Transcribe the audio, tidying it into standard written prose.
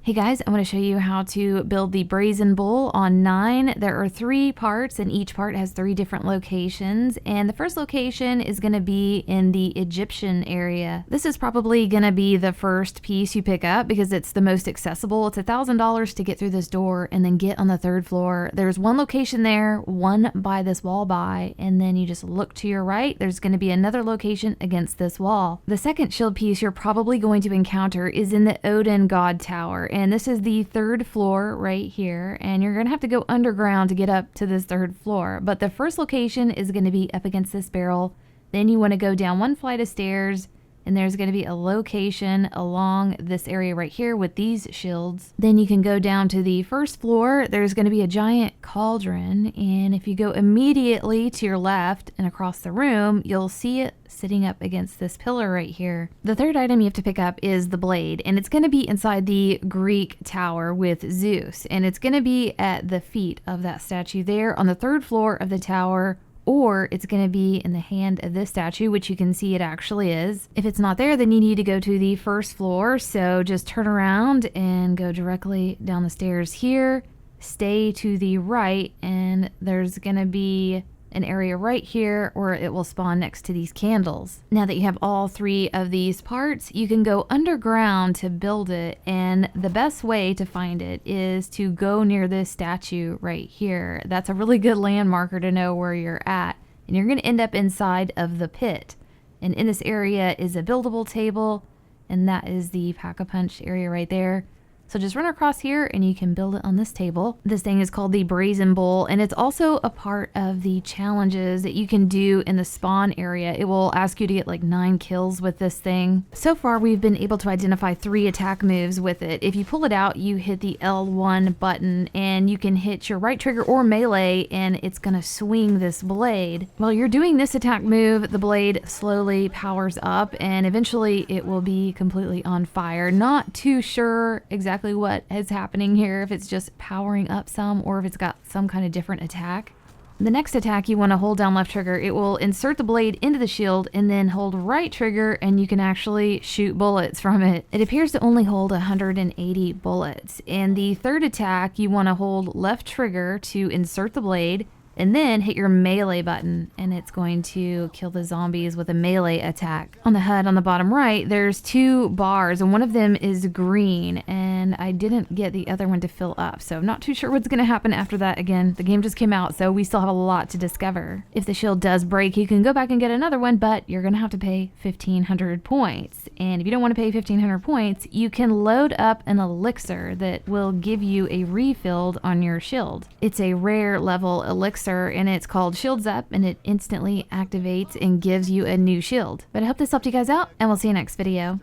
Hey guys, I'm going to show you how to build the Brazen Bull on 9. There are 3 parts and each part has 3 different locations. And the first location is going to be in the Egyptian area. This is probably going to be the first piece you pick up because it's the most accessible. It's $1,000 to get through this door and then get on the 3rd floor. There's one location there, one by this wall by, and then you just look to your right. There's going to be another location against this wall. The second shield piece you're probably going to encounter is in the Odin God Tower. And this is the 3rd floor right here, and you're gonna have to go underground to get up to this 3rd floor. But the first location is gonna be up against this barrel. Then you want to go down 1 flight of stairs, and there's going to be a location along this area right here with these shields. Then you can go down to the 1st floor. There's going to be a giant cauldron, and if you go immediately to your left and across the room, you'll see it sitting up against this pillar right here. The 3rd item you have to pick up is the blade, and it's going to be inside the Greek tower with Zeus, and it's going to be at the feet of that statue there on the 3rd floor of the tower, or it's going to be in the hand of this statue, which you can see it actually is. If it's not there, then you need to go to the 1st floor. So just turn around and go directly down the stairs here, stay to the right, and there's going to be an area right here where it will spawn next to these candles. Now that you have all 3 of these parts, you can go underground to build it, and the best way to find it is to go near this statue right here. That's a really good landmarker to know where you're at, and you're going to end up inside of the pit. And in this area is a buildable table, and that is the pack-a-punch area right there. So just run across here and you can build it on this table. This thing is called the Brazen Bull, and it's also a part of the challenges that you can do in the spawn area. It will ask you to get like 9 kills with this thing. So far we've been able to identify 3 attack moves with it. If you pull it out, you hit the L1 button and you can hit your right trigger or melee, and it's gonna swing this blade. While you're doing this attack move, the blade slowly powers up and eventually it will be completely on fire. Not too sure exactly what is happening here, if it's just powering up some or if it's got some kind of different attack. The next attack, you want to hold down left trigger. It will insert the blade into the shield, and then hold right trigger and you can actually shoot bullets from it. It appears to only hold 180 bullets. And the 3rd attack, you want to hold left trigger to insert the blade and then hit your melee button, and it's going to kill the zombies with a melee attack. On the HUD on the bottom right, there's 2 bars, and one of them is green, and I didn't get the other one to fill up, so I'm not too sure what's going to happen after that. Again, the game just came out, so we still have a lot to discover. If the shield does break, you can go back and get another one, but you're going to have to pay 1,500 points. And if you don't want to pay 1,500 points, you can load up an elixir that will give you a refill on your shield. It's a rare level elixir, and it's called Shields Up, and it instantly activates and gives you a new shield. But I hope this helped you guys out, and we'll see you next video.